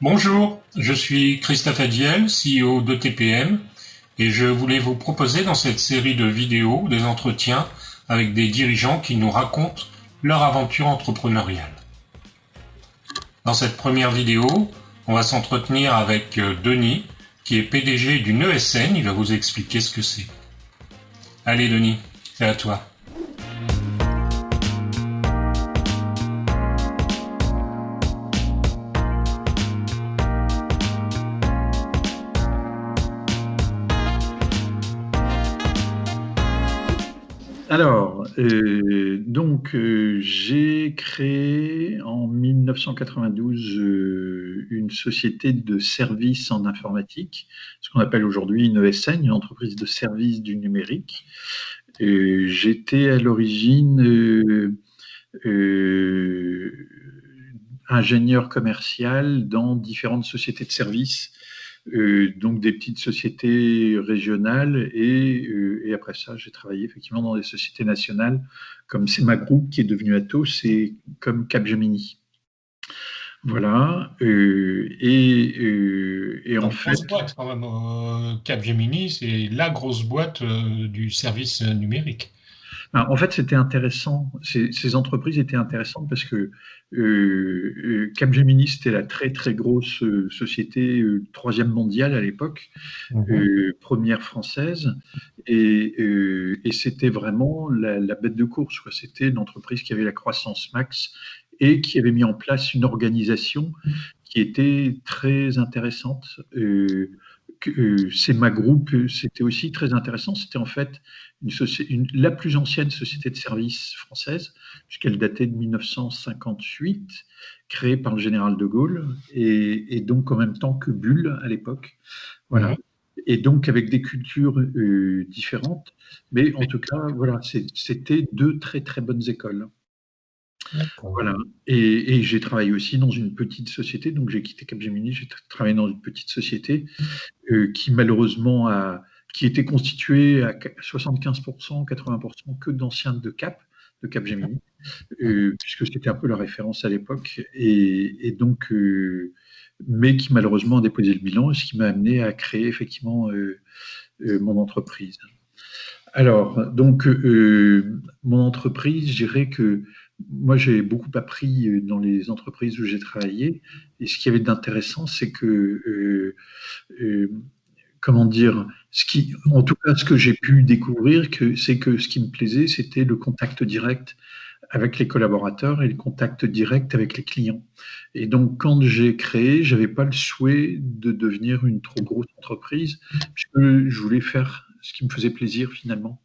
Bonjour, je suis Christophe Adiel, CEO de TPM, et je voulais vous proposer dans cette série de vidéos des entretiens avec des dirigeants qui nous racontent leur aventure entrepreneuriale. Dans cette première vidéo, on va s'entretenir avec Denis, qui est PDG d'une ESN, il va vous expliquer ce que c'est. Allez Denis, c'est à toi. Alors, j'ai créé en 1992 une société de services en informatique, ce qu'on appelle aujourd'hui une ESN, une entreprise de services du numérique. J'étais à l'origine euh, ingénieur commercial dans différentes sociétés de services, donc des petites sociétés régionales et après ça, j'ai travaillé effectivement dans des sociétés nationales comme Sema Group qui est devenu Atos et comme Capgemini. Voilà. Et en Donc, fait, grosse boîte quand même. Capgemini, c'est la grosse boîte du service numérique. c'était intéressant. Ces entreprises étaient intéressantes parce que Capgemini, c'était la très très grosse société troisième mondiale à l'époque, Mhm. première française, et c'était vraiment la bête de course, quoi. C'était l'entreprise qui avait la croissance max et qui avait mis en place une organisation qui était très intéressante. Sema Group, c'était aussi très intéressant. C'était en fait la plus ancienne société de services française, puisqu'elle datait de 1958, créée par le général de Gaulle, et donc en même temps que Bull à l'époque. Mhm. Voilà. Et donc avec des cultures différentes, mais en tout cas, voilà, c'était deux très très bonnes écoles. D'accord. Voilà. Et j'ai travaillé aussi dans une petite société, donc j'ai quitté Capgemini, j'ai travaillé dans une petite société qui malheureusement qui était constituée à 75%, 80% que d'anciens de Capgemini, puisque c'était un peu la référence à l'époque, et donc, mais qui malheureusement a déposé le bilan, ce qui m'a amené à créer effectivement mon entreprise. Alors, donc, mon entreprise, je dirais que moi, j'ai beaucoup appris dans les entreprises où j'ai travaillé. Et ce qu'il y avait d'intéressant, c'est que, euh, comment dire, en tout cas, ce que j'ai pu découvrir, c'est que ce qui me plaisait, c'était le contact direct avec les collaborateurs et le contact direct avec les clients. Et donc, quand j'ai créé, j'avais pas le souhait de devenir une trop grosse entreprise, puisque je voulais faire ce qui me faisait plaisir finalement.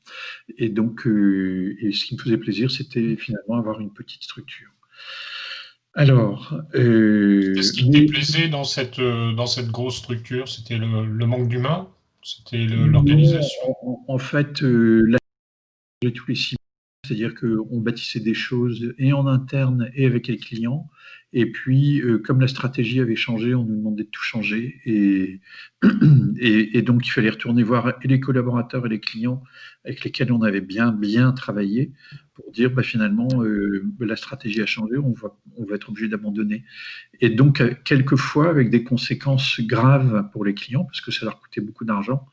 Et donc, et ce qui me faisait plaisir, c'était finalement avoir une petite structure. Alors, Qu'est-ce qui te déplaisait dans cette grosse structure? C'était le manque d'humain? C'était non, l'organisation? en fait, là, j'ai tous les 6 mois, c'est-à-dire qu'on bâtissait des choses et en interne et avec les clients. Et puis, comme la stratégie avait changé, on nous demandait de tout changer. Et donc, il fallait retourner voir et les collaborateurs et les clients avec lesquels on avait bien travaillé pour dire, bah, finalement, la stratégie a changé, on va être obligé d'abandonner. Et donc, quelquefois, avec des conséquences graves pour les clients, parce que ça leur coûtait beaucoup d'argent.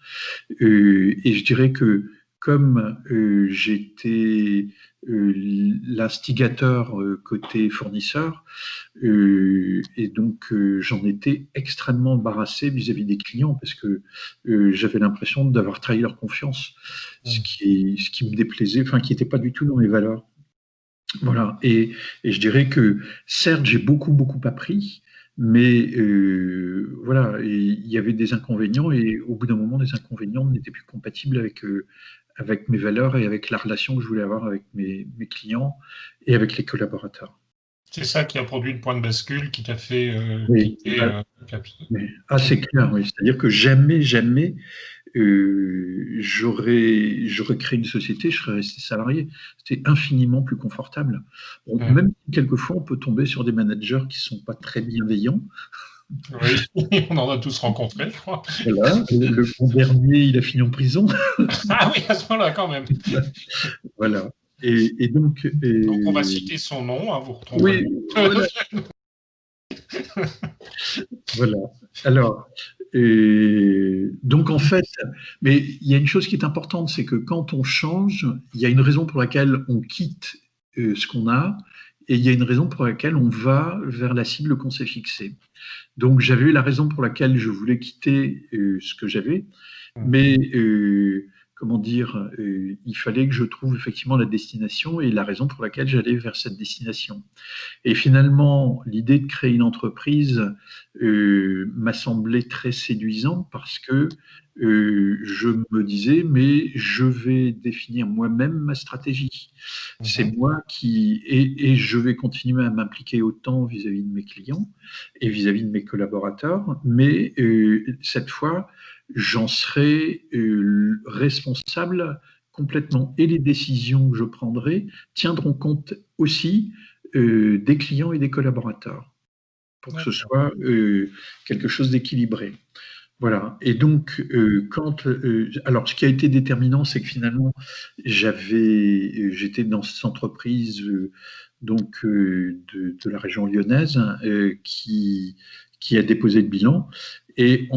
Et je dirais que comme j'étais l'instigateur côté fournisseur, et donc j'en étais extrêmement embarrassé vis-à-vis des clients parce que j'avais l'impression d'avoir trahi leur confiance, ce qui me déplaisait, enfin qui n'était pas du tout dans mes valeurs. Voilà. Et je dirais que certes, j'ai beaucoup appris, mais voilà, et il y avait des inconvénients, et au bout d'un moment, les inconvénients n'étaient plus compatibles avec mes valeurs et avec la relation que je voulais avoir avec mes clients et avec les collaborateurs. C'est ça qui a produit le point de bascule qui t'a fait Oui, quitter c'est clair, oui. C'est-à-dire que jamais j'aurais créé une société, je serais resté salarié. C'était infiniment plus confortable. Bon, Mhm. même si quelquefois on peut tomber sur des managers qui sont pas très bienveillants. Oui, on en a tous rencontré, je crois. Voilà, le bon dernier, il a fini en prison. Ah oui, à ce moment-là, quand même. Voilà. Et donc, Donc, on va citer son nom, hein, vous retrouverez. oui, voilà. Voilà. Alors, donc en fait, mais il y a une chose qui est importante, c'est que quand on change, il y a une raison pour laquelle on quitte ce qu'on a, et il y a une raison pour laquelle on va vers la cible qu'on s'est fixée. Donc j'avais la raison pour laquelle je voulais quitter ce que j'avais, mais comment dire, il fallait que je trouve effectivement la destination et la raison pour laquelle j'allais vers cette destination. Et finalement, l'idée de créer une entreprise m'a semblé très séduisante parce que je me disais, mais je vais définir moi-même ma stratégie. C'est moi qui, et je vais continuer à m'impliquer autant vis-à-vis de mes clients et vis-à-vis de mes collaborateurs, mais cette fois, j'en serai responsable complètement. Et les décisions que je prendrai tiendront compte aussi des clients et des collaborateurs, pour que ce soit quelque chose d'équilibré. Voilà. Et donc, alors, ce qui a été déterminant, c'est que finalement, j'étais dans cette entreprise de la région lyonnaise qui a déposé le bilan, et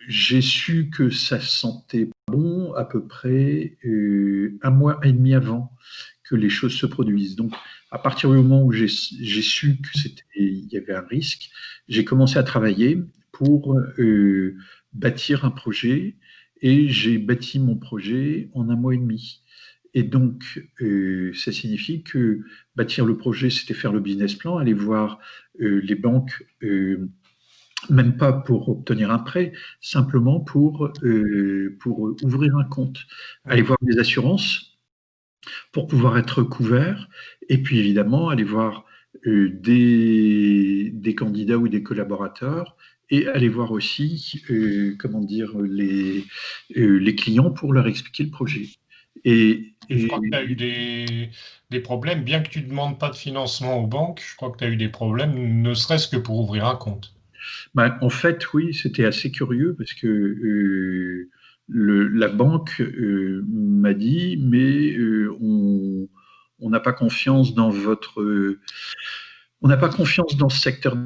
j'ai su que ça sentait bon à peu près 1 mois et demi avant que les choses se produisent. Donc, à partir du moment où j'ai su qu'il y avait un risque, j'ai commencé à travailler pour bâtir un projet, et j'ai bâti mon projet en 1 mois et demi. Et donc, ça signifie que bâtir le projet, c'était faire le business plan, aller voir les banques, même pas pour obtenir un prêt, simplement pour ouvrir un compte, aller voir les assurances pour pouvoir être couvert, et puis évidemment aller voir des candidats ou des collaborateurs, et aller voir aussi comment dire, les clients pour leur expliquer le projet. Je crois que tu as eu des problèmes, bien que tu ne demandes pas de financement aux banques, je crois que tu as eu des problèmes, ne serait-ce que pour ouvrir un compte. Ben, en fait, oui, c'était assez curieux parce que la banque m'a dit, mais on n'a pas confiance dans on n'a pas confiance dans ce secteur.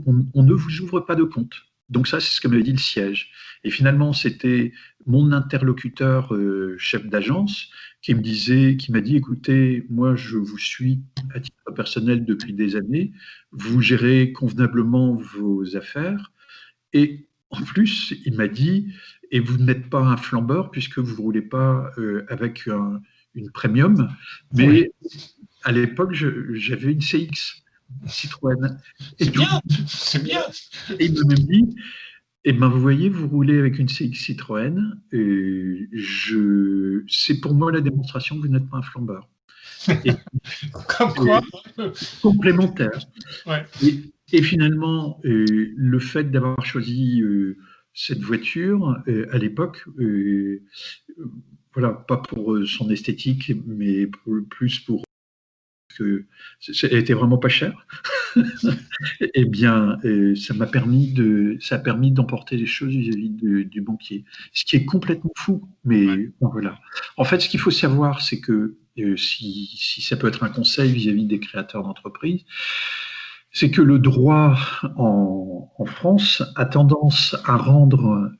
On ne vous ouvre pas de compte. Donc ça, c'est ce que m'avait dit le siège. Et finalement, c'était mon interlocuteur chef d'agence qui m'a dit, écoutez, moi, je vous suis à titre personnel depuis des années, vous gérez convenablement vos affaires, et en plus, il m'a dit, et vous n'êtes pas un flambeur puisque vous ne roulez pas avec une premium, mais oui, à l'époque, j'avais une CX. Citroën. C'est bien, c'est bien. Et il m'a même dit, eh ben, vous voyez, vous roulez avec une CX Citroën, c'est pour moi la démonstration que vous n'êtes pas un flambeur. Comme quoi complémentaire. Ouais. Et finalement, le fait d'avoir choisi cette voiture à l'époque, voilà, pas pour son esthétique, mais plus pour que elle était vraiment pas chère. Eh bien, ça a permis d'emporter les choses vis-à-vis du banquier, ce qui est complètement fou. Mais bon, voilà. En fait, ce qu'il faut savoir, c'est que si ça peut être un conseil vis-à-vis des créateurs d'entreprises, c'est que le droit en France a tendance à rendre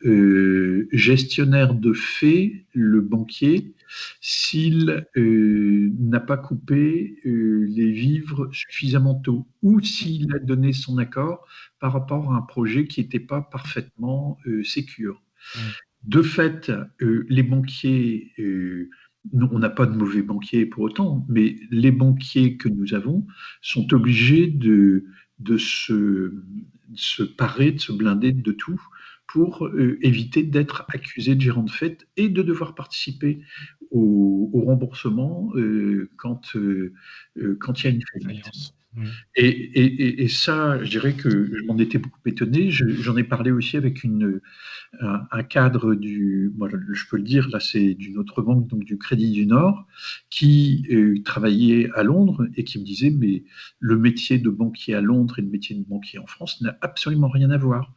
gestionnaire de fait le banquier s'il n'a pas coupé les vivres suffisamment tôt, ou s'il a donné son accord par rapport à un projet qui n'était pas parfaitement sécure. De fait, les banquiers, on n'a pas de mauvais banquiers pour autant, mais les banquiers que nous avons sont obligés de se parer, de se blinder de tout pour éviter d'être accusés de gérants de fait et de devoir participer au remboursement quand il y a une faillite. Et ça, je dirais que je m'en étais beaucoup étonné. J'en ai parlé aussi avec un cadre je peux le dire, là c'est d'une autre banque, donc du Crédit du Nord, qui travaillait à Londres et qui me disait, mais le métier de banquier à Londres et le métier de banquier en France n'a absolument rien à voir.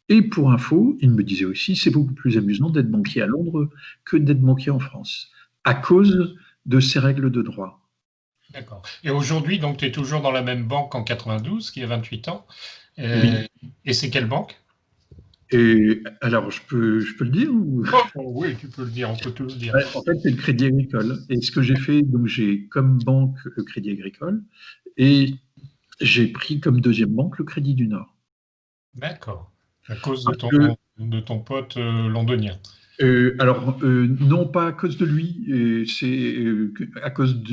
Et pour info, il me disait aussi, c'est beaucoup plus amusant d'être banquier à Londres que d'être banquier en France, à cause de ces règles de droit. D'accord. Et aujourd'hui, donc, tu es toujours dans la même banque qu'en 92, qui a 28 ans. Oui. Et c'est quelle banque? Et alors, je peux le dire ou... Oui, tu peux le dire, on peut tout le dire. Ouais, en fait, c'est le Crédit Agricole. Et ce que j'ai fait, donc j'ai comme banque le Crédit Agricole et j'ai pris comme deuxième banque le Crédit du Nord. D'accord. À cause Parce que de ton pote londonien. Non pas à cause de lui, à cause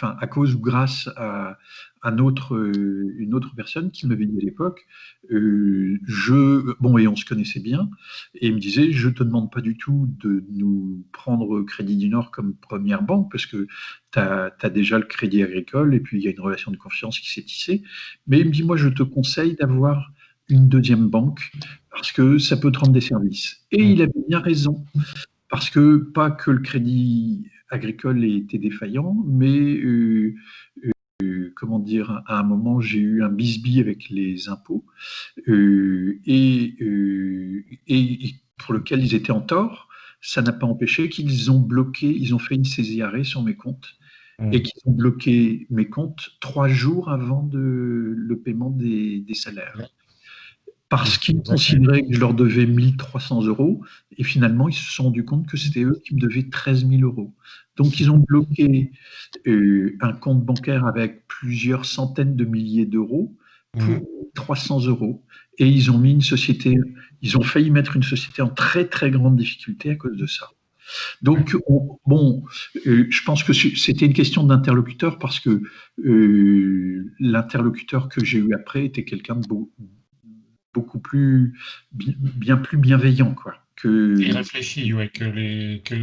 à cause ou grâce à une autre personne qui m'avait dit à l'époque, bon, et on se connaissait bien, et il me disait, je te demande pas du tout de nous prendre Crédit du Nord comme première banque, parce que tu as déjà le Crédit Agricole, et puis il y a une relation de confiance qui s'est tissée, mais il me dit, moi, je te conseille d'avoir une deuxième banque, parce que ça peut te rendre des services. Et il avait bien raison, parce que pas que le Crédit Agricole ait été défaillant, mais comment dire, à un moment, j'ai eu un bisbille avec les impôts et pour lequel ils étaient en tort. Ça n'a pas empêché qu'ils ont bloqué, ils ont fait une saisie arrêt sur mes comptes et qu'ils ont bloqué mes comptes 3 jours avant le paiement des salaires. Parce qu'ils considéraient que je leur devais 1300 euros, et finalement, ils se sont rendus compte que c'était eux qui me devaient 13 000 euros. Donc, ils ont bloqué un compte bancaire avec plusieurs centaines de milliers d'euros pour 300 euros. Et ils ont mis une société, ils ont failli mettre une société en très, très grande difficulté à cause de ça. Donc, je pense que c'était une question d'interlocuteur parce que l'interlocuteur que j'ai eu après était quelqu'un de beaucoup plus, bien plus bienveillant, quoi. Et réfléchi, ouais, que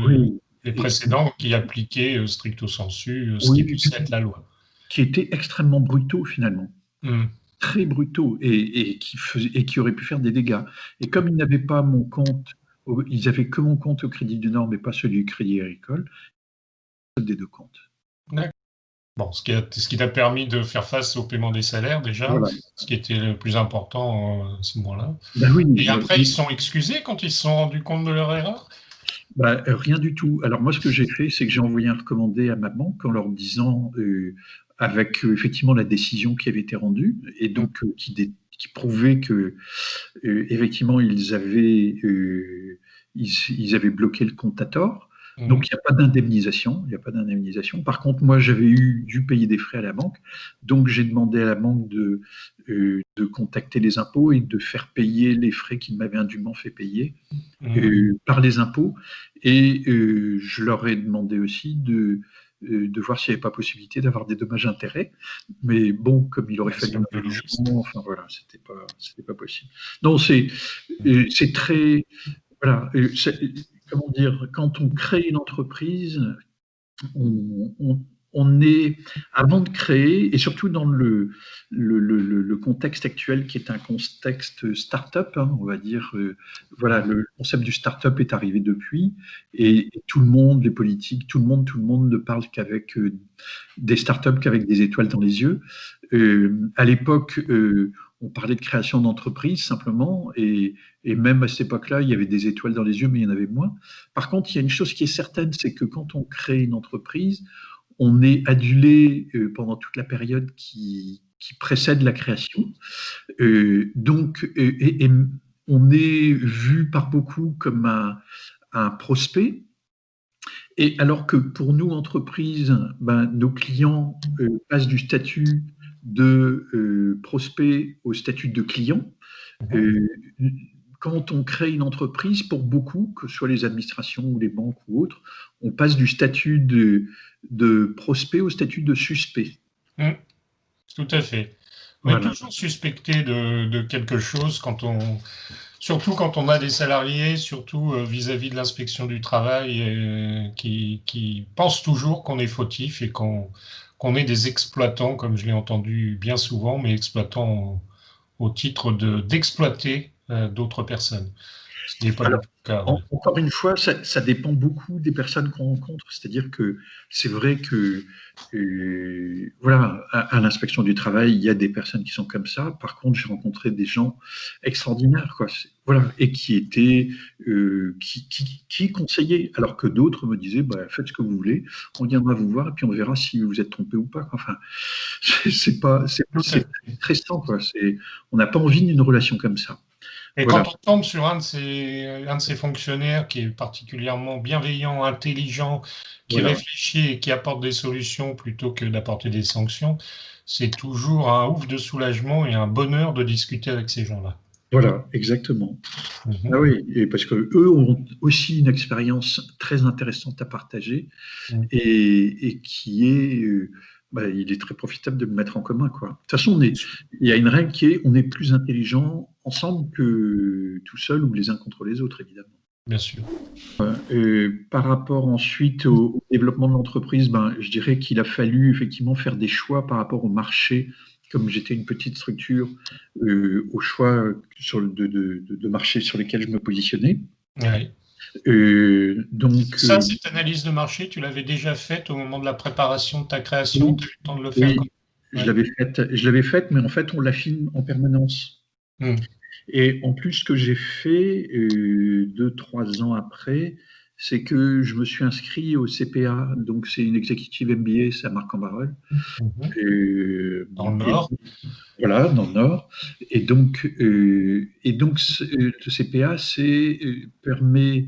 Oui, les précédents qui appliquaient stricto sensu ce qui oui, puisse être la loi. qui étaient extrêmement brutaux finalement, très brutaux et qui auraient pu faire des dégâts. Et comme ils n'avaient pas mon compte, ils avaient que mon compte au Crédit du Nord, mais pas celui du Crédit Agricole, des deux comptes. D'accord. Bon, ce qui t'a permis de faire face au paiement des salaires déjà, Voilà. ce qui était le plus important à ce moment-là. Ben oui, Et après, ils se sont excusés quand ils se sont rendus compte de leur erreur? Rien du tout. Alors moi, ce que j'ai fait, c'est que j'ai envoyé un recommandé à ma banque en leur disant, avec effectivement la décision qui avait été rendue, et donc qui prouvait que effectivement ils avaient bloqué le compte à tort. Donc il n'y a pas d'indemnisation, il n'y a pas d'indemnisation. Par contre, moi j'avais dû payer des frais à la banque, donc j'ai demandé à la banque de contacter les impôts et de faire payer les frais qu'ils m'avaient indûment fait payer par les impôts. Et je leur ai demandé aussi de voir s'il n'y avait pas possibilité d'avoir des dommages-intérêts. Mais bon, comme il aurait fallu un logement, enfin voilà, c'était pas possible. Non, c'est très, voilà, comment dire, quand on crée une entreprise, on est, avant de créer, et surtout dans le contexte actuel qui est un contexte start-up, hein, on va dire, voilà, le concept du start-up est arrivé depuis, et tout le monde, les politiques, tout le monde ne parle qu'avec des start-up qu'avec des étoiles dans les yeux. À l'époque, on parlait de création d'entreprise simplement, et même à cette époque-là, il y avait des étoiles dans les yeux, mais il y en avait moins. Par contre, il y a une chose qui est certaine, c'est que quand on crée une entreprise, on est adulé pendant toute la période qui précède la création. Donc, on est vu par beaucoup comme un prospect. Et alors que pour nous, entreprises, nos clients passent du statut de prospect au statut de client. Quand on crée une entreprise, pour beaucoup, que ce soit les administrations ou les banques ou autres, on passe du statut de prospect au statut de suspect. Tout à fait. On est toujours suspecté de quelque chose surtout quand on a des salariés, surtout vis-à-vis de l'inspection du travail, qui pensent toujours qu'on est fautif et qu'on est des exploitants, comme je l'ai entendu bien souvent, mais exploitants au titre d'exploiter d'autres personnes. Ce qui n'est pas Alors, le cas. Ouais. encore une fois, ça dépend beaucoup des personnes qu'on rencontre. C'est-à-dire que c'est vrai que, voilà, à l'inspection du travail, il y a des personnes qui sont comme ça. Par contre, j'ai rencontré des gens extraordinaires, quoi. Voilà, et qui étaient, qui conseillaient, alors que d'autres me disaient, bah, faites ce que vous voulez, on viendra vous voir et puis on verra si vous êtes trompé ou pas. Enfin, c'est pas, c'est stressant, quoi. On n'a pas envie d'une relation comme ça. Et Voilà. quand on tombe sur un de ces fonctionnaires qui est particulièrement bienveillant, intelligent, qui Voilà. réfléchit et qui apporte des solutions plutôt que d'apporter des sanctions, c'est toujours un ouf de soulagement et un bonheur de discuter avec ces gens-là. Voilà, exactement. Ah oui, et parce que eux ont aussi une expérience très intéressante à partager et qui est, il est très profitable de le mettre en commun, quoi. De toute façon, il y a une règle qui est on est plus intelligent ensemble que tout seul ou les uns contre les autres, évidemment. Bien sûr. Par rapport ensuite au développement de l'entreprise, je dirais qu'il a fallu effectivement faire des choix par rapport au marché. Comme j'étais une petite structure, au choix de marché sur lesquels je me positionnais. Oui. Donc, ça, cette analyse de marché, tu l'avais déjà faite au moment de la préparation de ta création? Tu as eu le temps de le faire? Oui, je l'avais faite, mais en fait, on l'affine en permanence. Et en plus, ce que j'ai fait 2-3 ans après, c'est que je me suis inscrit au CPA, donc c'est une Executive MBA, c'est à Marc-en-Barœul. Dans le Nord. Voilà, dans le Nord. Et donc le CPA permet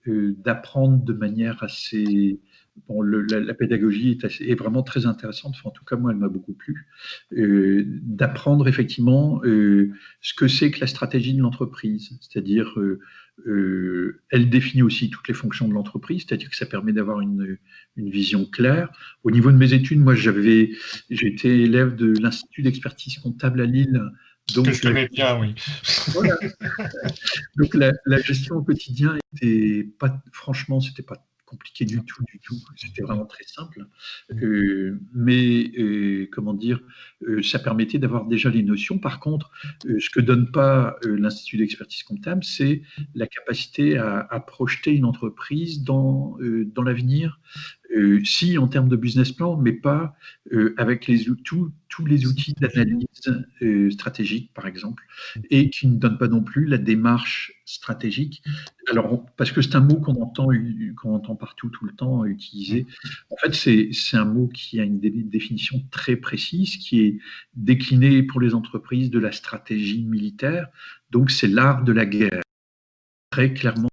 d'apprendre de manière assez... Bon, la pédagogie est vraiment très intéressante, enfin, en tout cas moi elle m'a beaucoup plu, d'apprendre effectivement ce que c'est que la stratégie de l'entreprise, c'est-à-dire elle définit aussi toutes les fonctions de l'entreprise, c'est-à-dire que ça permet d'avoir une vision claire. Au niveau de mes études, moi j'ai été élève de l'Institut d'expertise comptable à Lille. Donc, que je connais bien, oui. Voilà. Donc la gestion au quotidien était pas, franchement, c'était pas compliqué du tout. C'était vraiment très simple. Mais comment dire, ça permettait d'avoir déjà les notions. Par contre, ce que donne pas l'Institut d'expertise comptable, c'est la capacité à projeter une entreprise dans l'avenir. Si en termes de business plan, mais pas avec tous les outils d'analyse stratégique, par exemple, et qui ne donnent pas non plus la démarche stratégique. Alors, parce que c'est un mot qu'on entend partout, tout le temps utilisé. En fait, c'est un mot qui a une définition très précise, qui est déclinée pour les entreprises de la stratégie militaire. Donc, c'est l'art de la guerre. Très clairement.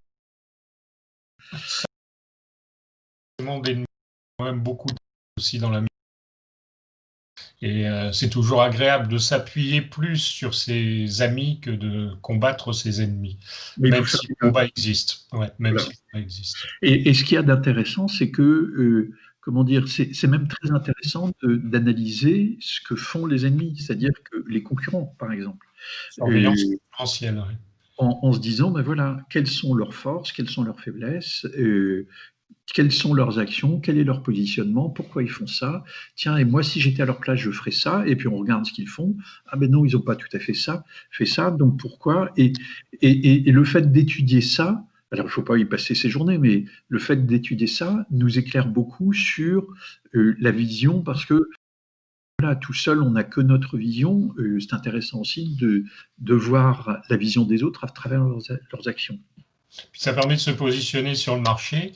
Même beaucoup aussi dans la et c'est toujours agréable de s'appuyer plus sur ses amis que de combattre ses ennemis, même si le combat existe. Ouais, même si le combat existe. Et ce qu'il y a d'intéressant, c'est que comment dire, c'est même très intéressant d'analyser ce que font les ennemis, c'est-à-dire que les concurrents, par exemple. Surveillance concurrentielle. Ouais. En se disant, ben voilà, quelles sont leurs forces, quelles sont leurs faiblesses, quelles sont leurs actions, quel est leur positionnement, pourquoi ils font ça. Tiens, et moi, si j'étais à leur place, je ferais ça. Et puis on regarde ce qu'ils font. Ah ben non, ils n'ont pas tout à fait fait ça. Donc pourquoi et le fait d'étudier ça, alors il ne faut pas y passer ses journées, mais le fait d'étudier ça nous éclaire beaucoup sur la vision, parce que voilà, tout seul, on n'a que notre vision. C'est intéressant aussi de voir la vision des autres à travers leurs actions. Puis ça permet de se positionner sur le marché.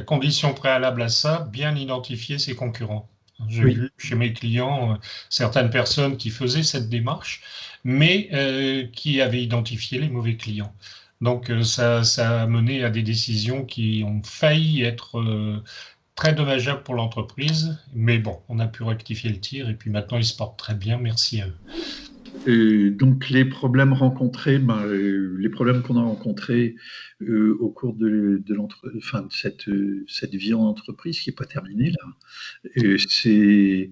Condition préalable à ça, bien identifier ses concurrents. J'ai vu chez mes clients certaines personnes qui faisaient cette démarche, mais qui avaient identifié les mauvais clients. Donc ça a mené à des décisions qui ont failli être très dommageables pour l'entreprise, mais bon, on a pu rectifier le tir et puis maintenant ils se portent très bien, merci à eux. Donc les problèmes rencontrés, les problèmes qu'on a rencontrés au cours de cette vie en entreprise qui n'est pas terminée là, c'est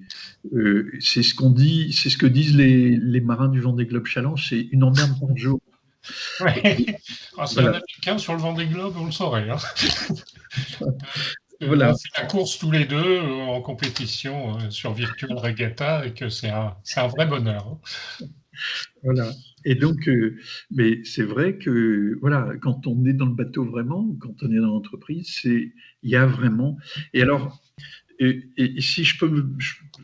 ce qu'on dit, c'est ce que disent les marins du Vendée Globe Challenge, c'est une emmerde par jour. Ouais. Si on avait quelqu'un sur le Vendée Globe, on le saurait. Hein. Voilà. On fait la course tous les deux en compétition sur Virtual Regatta et que c'est un vrai bonheur. Hein. Voilà. Et donc, mais c'est vrai que voilà, quand on est dans le bateau vraiment, quand on est dans l'entreprise, il y a vraiment. Et alors, et si je peux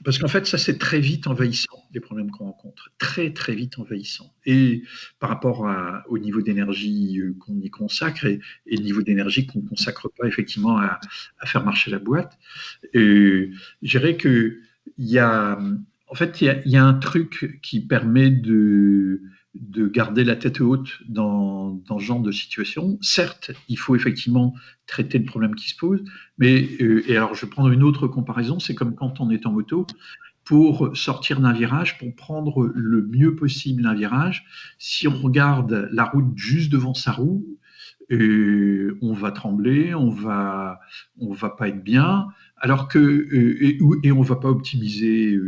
parce qu'en fait, ça c'est très vite envahissant, les problèmes qu'on rencontre, très très vite envahissant. Et par rapport au niveau d'énergie qu'on y consacre et le niveau d'énergie qu'on ne consacre pas effectivement à faire marcher la boîte, je dirais que il y a, en fait, il y a un truc qui permet de garder la tête haute dans ce genre de situation. Certes, il faut effectivement traiter le problème qui se pose, mais, et alors je vais prendre une autre comparaison, c'est comme quand on est en moto, pour sortir d'un virage, pour prendre le mieux possible un virage, si on regarde la route juste devant sa roue, on va trembler, on va pas être bien, alors que et on va pas optimiser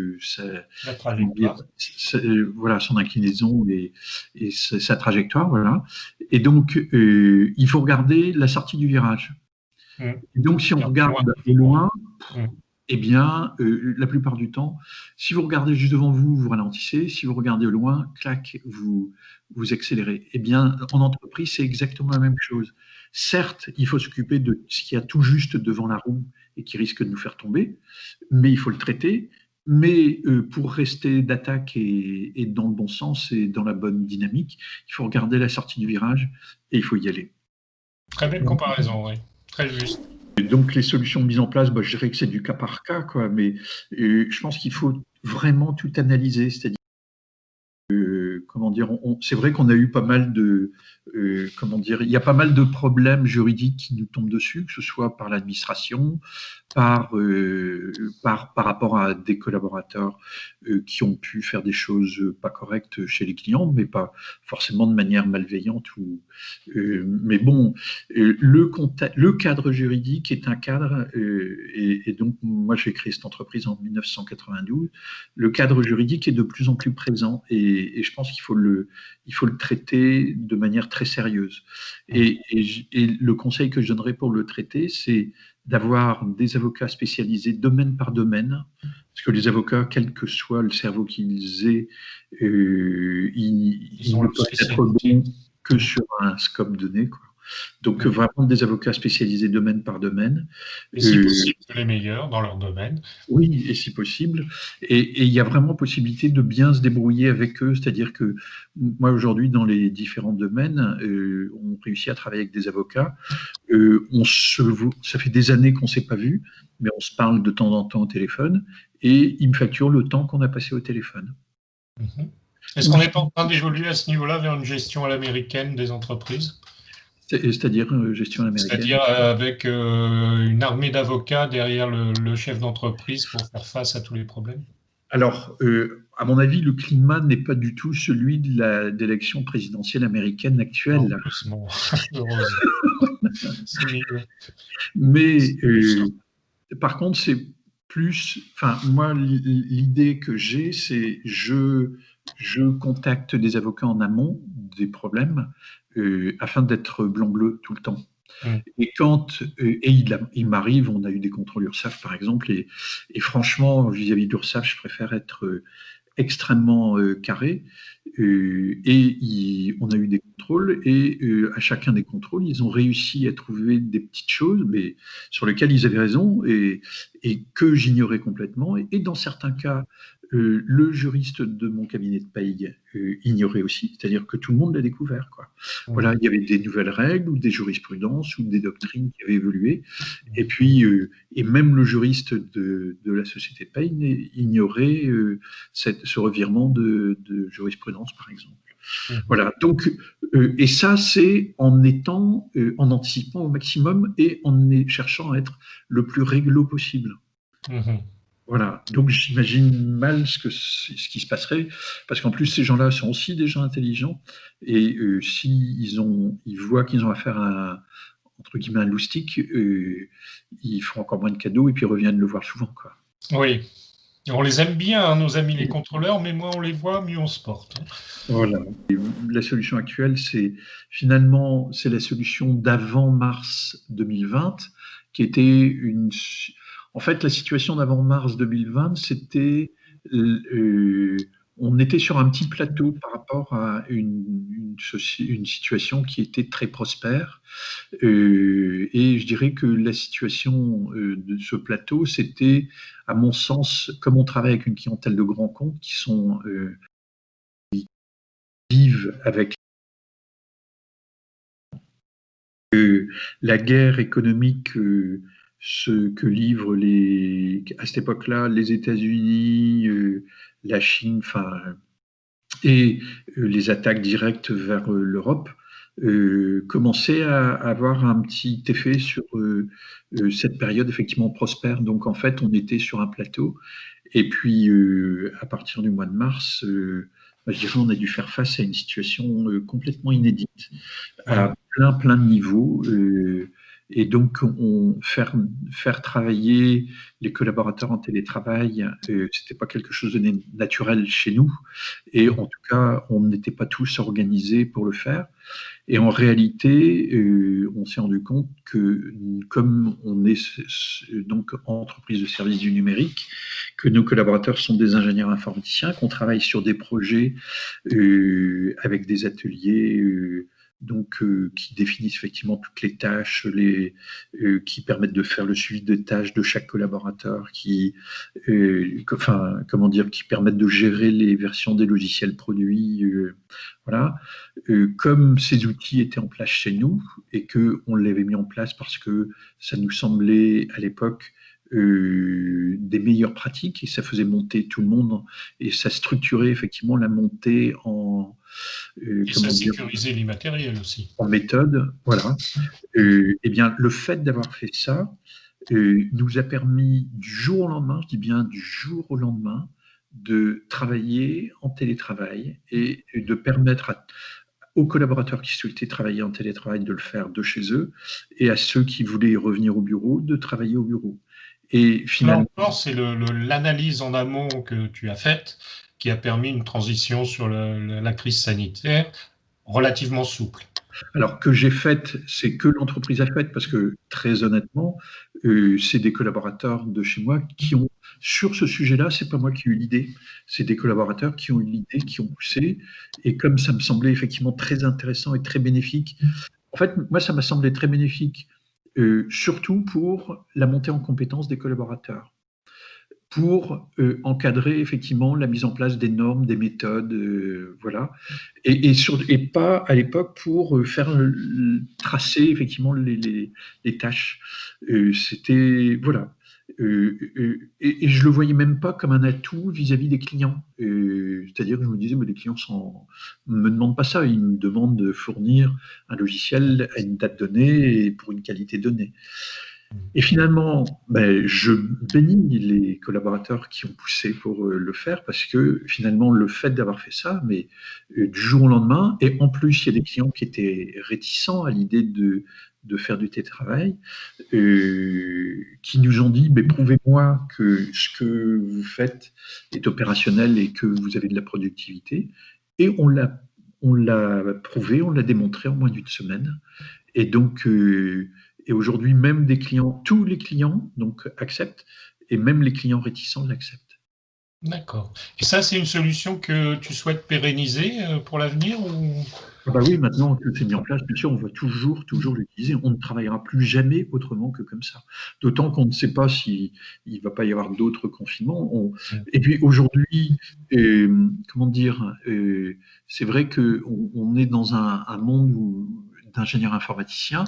voilà son inclinaison et sa trajectoire, voilà. Et donc il faut regarder la sortie du virage. Et donc si on regarde loin, eh bien, la plupart du temps, si vous regardez juste devant vous, vous ralentissez. Si vous regardez au loin, clac, vous accélérez. Eh bien, en entreprise, c'est exactement la même chose. Certes, il faut s'occuper de ce qu'il y a tout juste devant la roue et qui risque de nous faire tomber, mais il faut le traiter. Mais pour rester d'attaque et dans le bon sens et dans la bonne dynamique, il faut regarder la sortie du virage et il faut y aller. Très belle comparaison, oui. Très juste. Donc les solutions mises en place, je dirais que c'est du cas par cas, quoi. Mais je pense qu'il faut vraiment tout analyser. C'est-à-dire, comment dire, c'est vrai qu'on a eu pas mal de, comment dire, il y a pas mal de problèmes juridiques qui nous tombent dessus, que ce soit par l'administration, par rapport à des collaborateurs qui ont pu faire des choses pas correctes chez les clients, mais pas forcément de manière malveillante. Mais bon, le cadre juridique est un cadre, et donc moi j'ai créé cette entreprise en 1992. Le cadre juridique est de plus en plus présent et je pense qu'il faut le traiter de manière très sérieuse. Et le conseil que je donnerais pour le traiter, c'est d'avoir des avocats spécialisés domaine par domaine, parce que les avocats, quel que soit le cerveau qu'ils aient, ils ne peuvent être bons que sur un scope donné, quoi. Donc vraiment des avocats spécialisés domaine par domaine. Et si possible, les meilleurs dans leur domaine. Oui, et si possible. Et il y a vraiment possibilité de bien se débrouiller avec eux. C'est-à-dire que moi, aujourd'hui, dans les différents domaines, on réussit à travailler avec des avocats. Ça fait des années qu'on ne s'est pas vu, mais on se parle de temps en temps au téléphone. Et ils me facturent le temps qu'on a passé au téléphone. Est-ce qu'on n'est pas en train d'évoluer à ce niveau-là vers une gestion à l'américaine des entreprises ? C'est-à-dire gestion américaine. C'est-à-dire avec une armée d'avocats derrière le chef d'entreprise pour faire face à tous les problèmes. Alors, à mon avis, le climat n'est pas du tout celui de l'élection présidentielle américaine actuelle. Heureusement. Mais par contre, c'est plus. Enfin, moi, l'idée que j'ai, c'est je contacte des avocats en amont des problèmes afin d'être blanc-bleu tout le temps. Et il m'arrive, on a eu des contrôles URSSAF par exemple, et franchement, vis-à-vis d'URSSAF, je préfère être extrêmement carré. On a eu des contrôles, et à chacun des contrôles, ils ont réussi à trouver des petites choses, mais sur lesquelles ils avaient raison et que j'ignorais complètement. Et dans certains cas, le juriste de mon cabinet de paye ignorait aussi, c'est-à-dire que tout le monde l'a découvert, quoi. Voilà, il y avait des nouvelles règles ou des jurisprudences ou des doctrines qui avaient évolué. Et puis, et même le juriste de la société de paye ignorait ce revirement de jurisprudence, par exemple. Voilà. Donc, et ça, c'est en anticipant au maximum et en cherchant à être le plus réglo possible. Voilà. Donc, j'imagine mal ce qui se passerait, parce qu'en plus, ces gens-là sont aussi des gens intelligents, et s'ils voient qu'ils ont affaire à entre guillemets un loustic, ils font encore moins de cadeaux et puis ils reviennent le voir souvent, quoi. Oui. On les aime bien, hein, nos amis les contrôleurs, mais moins on les voit, mieux on se porte. Voilà. Et la solution actuelle, c'est la solution d'avant mars 2020, qui était en fait, la situation d'avant mars 2020, c'était, on était sur un petit plateau par rapport à une situation qui était très prospère. Et je dirais que la situation de ce plateau, c'était, à mon sens, comme on travaille avec une clientèle de grands comptes qui vivent avec la guerre économique, ce que livrent à cette époque-là les États-Unis, la Chine, enfin, et les attaques directes vers l'Europe commençaient à avoir un petit effet sur cette période effectivement prospère. Donc en fait, on était sur un plateau. Et puis à partir du mois de mars, je dirais on a dû faire face à une situation complètement inédite à plein de niveaux. Et donc, faire travailler les collaborateurs en télétravail, c'était pas quelque chose de naturel chez nous. Et en tout cas, on n'était pas tous organisés pour le faire. Et en réalité, on s'est rendu compte que, comme on est donc entreprise de services du numérique, que nos collaborateurs sont des ingénieurs informaticiens, qu'on travaille sur des projets avec des ateliers qui définissent effectivement toutes les tâches, qui permettent de faire le suivi des tâches de chaque collaborateur, qui permettent de gérer les versions des logiciels produits. Voilà. Comme ces outils étaient en place chez nous et qu'on l'avait mis en place parce que ça nous semblait à l'époque des meilleures pratiques et ça faisait monter tout le monde et ça structurait effectivement la montée et ça sécurisait l'immatériel aussi. En méthode, voilà. Eh bien, le fait d'avoir fait ça nous a permis du jour au lendemain, je dis bien du jour au lendemain, de travailler en télétravail et de permettre aux collaborateurs qui souhaitaient travailler en télétravail de le faire de chez eux et à ceux qui voulaient revenir au bureau de travailler au bureau. Et finalement, là encore, c'est l'analyse en amont que tu as faite qui a permis une transition sur la crise sanitaire relativement souple. Alors, que j'ai faite, c'est que l'entreprise a faite, parce que très honnêtement, c'est des collaborateurs de chez moi qui ont, sur ce sujet-là, c'est pas moi qui ai eu l'idée, c'est des collaborateurs qui ont eu l'idée, qui ont poussé, et comme ça me semblait effectivement très intéressant et très bénéfique, en fait, moi, ça m'a semblé très bénéfique, surtout pour la montée en compétence des collaborateurs, pour encadrer effectivement la mise en place des normes, des méthodes, voilà, et pas à l'époque pour faire tracer effectivement les tâches. C'était voilà, et je le voyais même pas comme un atout vis-à-vis des clients. C'est-à-dire que je me disais, mais les clients me demandent pas ça, ils me demandent de fournir un logiciel à une date donnée et pour une qualité donnée. Et finalement, je bénis les collaborateurs qui ont poussé pour le faire parce que finalement, le fait d'avoir fait ça, mais du jour au lendemain, et en plus, il y a des clients qui étaient réticents à l'idée de faire du télétravail, qui nous ont dit, prouvez-moi que ce que vous faites est opérationnel et que vous avez de la productivité. Et on l'a prouvé, on l'a démontré en moins d'une semaine. Et donc, et aujourd'hui, même des clients, tous les clients donc acceptent, et même les clients réticents l'acceptent. D'accord. Et ça, c'est une solution que tu souhaites pérenniser pour l'avenir ou... Oui, maintenant que c'est mis en place, bien sûr, on va toujours l'utiliser. On ne travaillera plus jamais autrement que comme ça. D'autant qu'on ne sait pas s'il ne va pas y avoir d'autres confinements. Et puis aujourd'hui, comment dire, c'est vrai qu'on est dans un monde d'ingénieurs informaticiens,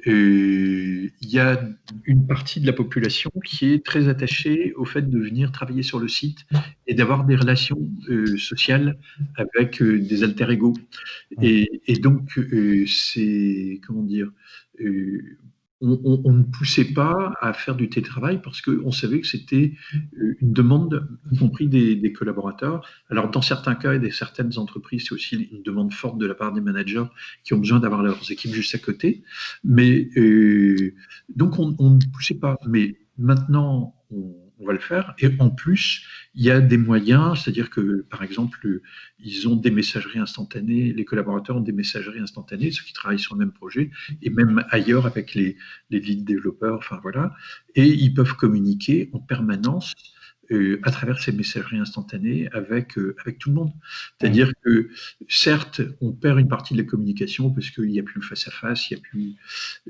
il y a une partie de la population qui est très attachée au fait de venir travailler sur le site et d'avoir des relations sociales avec des alter-ego. Et donc, c'est, comment dire, on ne poussait pas à faire du télétravail parce qu'on savait que c'était une demande, y compris des collaborateurs. Alors, dans certains cas et certaines entreprises, c'est aussi une demande forte de la part des managers qui ont besoin d'avoir leurs équipes juste à côté. Mais donc, on ne poussait pas. Mais maintenant, on va le faire. Et en plus, il y a des moyens, c'est-à-dire que, par exemple, ils ont des messageries instantanées, les collaborateurs ont des messageries instantanées, ceux qui travaillent sur le même projet, et même ailleurs avec les lead développeurs, enfin voilà, et ils peuvent communiquer en permanence à travers ces messageries instantanées avec tout le monde. C'est-à-dire que, certes, on perd une partie de la communication parce qu'il n'y a plus le face-à-face, il n'y a plus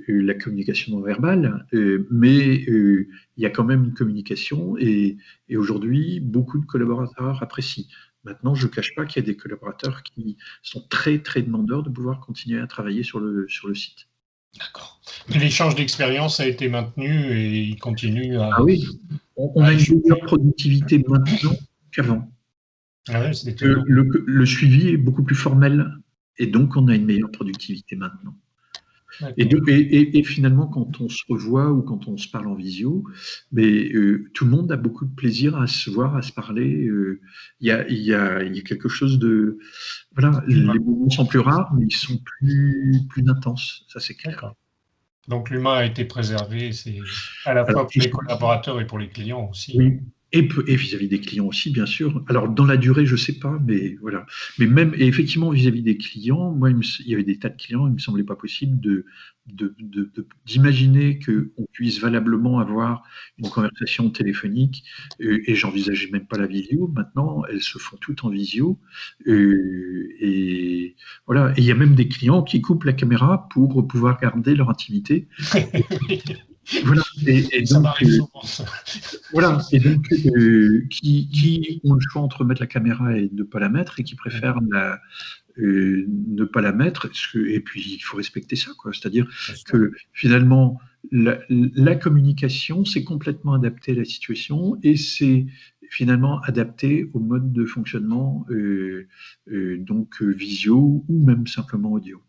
la communication non verbale, mais il y a quand même une communication et aujourd'hui, beaucoup de collaborateurs apprécient. Maintenant, je ne cache pas qu'il y a des collaborateurs qui sont très, très demandeurs de pouvoir continuer à travailler sur le site. D'accord. Mais l'échange d'expérience a été maintenu et il continue à... Ah oui, on a une meilleure productivité maintenant qu'avant. Ah ouais, c'est étonnant. Le suivi est beaucoup plus formel et donc on a une meilleure productivité maintenant. Et finalement, quand on se revoit ou quand on se parle en visio, tout le monde a beaucoup de plaisir à se voir, à se parler. Il y a quelque chose de... Voilà, les moments sont plus rares, mais ils sont plus intenses, ça c'est clair. D'accord. Donc l'humain a été préservé, c'est à la fois pour les collaborateurs et pour les clients aussi. Oui. Et vis-à-vis des clients aussi, bien sûr. Alors, dans la durée, je ne sais pas, mais voilà. Mais même, et effectivement, vis-à-vis des clients, moi, il y avait des tas de clients, il ne me semblait pas possible d'imaginer qu'on puisse valablement avoir une conversation téléphonique, et j'envisageais même pas la visio. Maintenant, elles se font toutes en visio. Et voilà. Et il y a même des clients qui coupent la caméra pour pouvoir garder leur intimité. Voilà. Et ça donc, m'arrive souvent, ça. voilà. Et donc, qui ont le choix entre mettre la caméra et ne pas la mettre, et qui préfèrent ne pas la mettre, et puis il faut respecter ça, quoi. C'est-à-dire que finalement, la communication, c'est complètement adapté à la situation, et c'est finalement adapté au mode de fonctionnement, donc visio ou même simplement audio.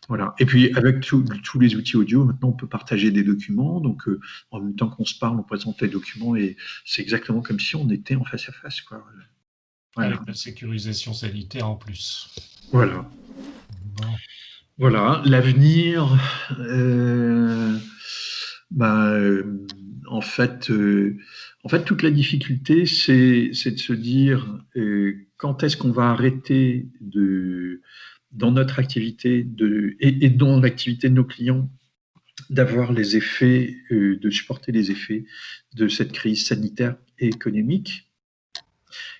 Voilà. Et puis, avec tous les outils audio, maintenant, on peut partager des documents. Donc, en même temps qu'on se parle, on présente les documents et c'est exactement comme si on était en face à face, quoi. Voilà. Avec la sécurisation sanitaire en plus. Voilà. Bon. Voilà. L'avenir, en fait, toute la difficulté, c'est de se dire quand est-ce qu'on va arrêter dans notre activité et dans l'activité de nos clients, d'avoir les effets, de supporter les effets de cette crise sanitaire et économique.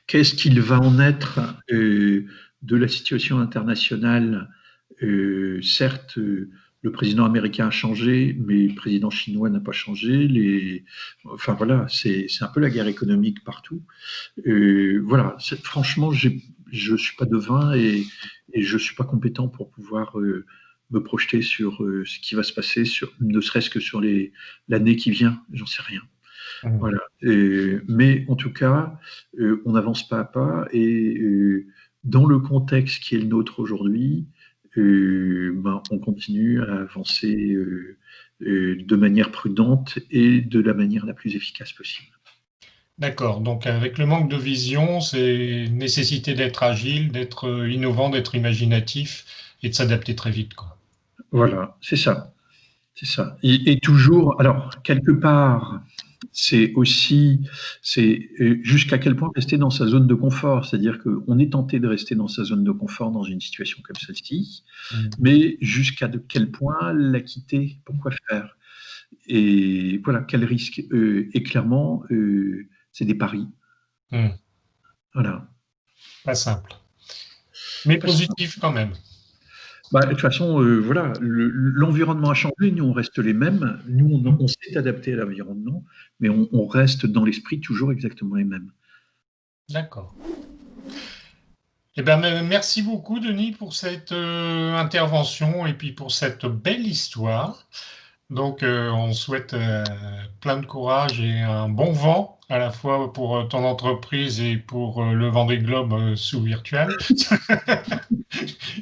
Qu'est-ce qu'il va en être de la situation internationale? Certes, le président américain a changé, mais le président chinois n'a pas changé. Enfin voilà, c'est un peu la guerre économique partout. Voilà, franchement, je ne suis pas devin et je ne suis pas compétent pour pouvoir me projeter sur ce qui va se passer, ne serait-ce que sur l'année qui vient, j'en sais rien. Voilà. Mais en tout cas, on avance pas à pas et dans le contexte qui est le nôtre aujourd'hui, on continue à avancer de manière prudente et de la manière la plus efficace possible. D'accord, donc avec le manque de vision, c'est nécessité d'être agile, d'être innovant, d'être imaginatif et de s'adapter très vite, quoi. Voilà, c'est ça. C'est ça. Et toujours, alors, quelque part, c'est jusqu'à quel point rester dans sa zone de confort. C'est-à-dire qu'on est tenté de rester dans sa zone de confort dans une situation comme celle-ci, mais jusqu'à de quel point la quitter, pourquoi faire? Et voilà, quel risque? Et clairement, c'est des paris. Voilà. Pas simple. Mais positif quand même. De toute façon, voilà, l'environnement a changé, nous on reste les mêmes, nous on s'est adapté à l'environnement, mais on reste dans l'esprit toujours exactement les mêmes. D'accord. Eh ben, merci beaucoup Denis pour cette intervention et puis pour cette belle histoire. Donc on souhaite plein de courage et un bon vent à la fois pour ton entreprise et pour le Vendée Globe sous virtuel.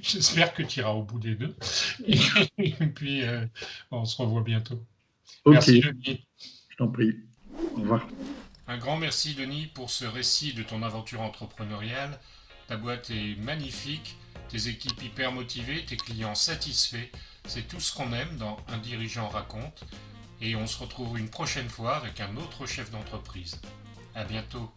J'espère que tu iras au bout des deux. Et puis on se revoit bientôt. Okay. Merci Denis. Je t'en prie. Au revoir. Un grand merci Denis pour ce récit de ton aventure entrepreneuriale. Ta boîte est magnifique, tes équipes hyper motivées, tes clients satisfaits. C'est tout ce qu'on aime dans Un dirigeant raconte. Et on se retrouve une prochaine fois avec un autre chef d'entreprise. À bientôt.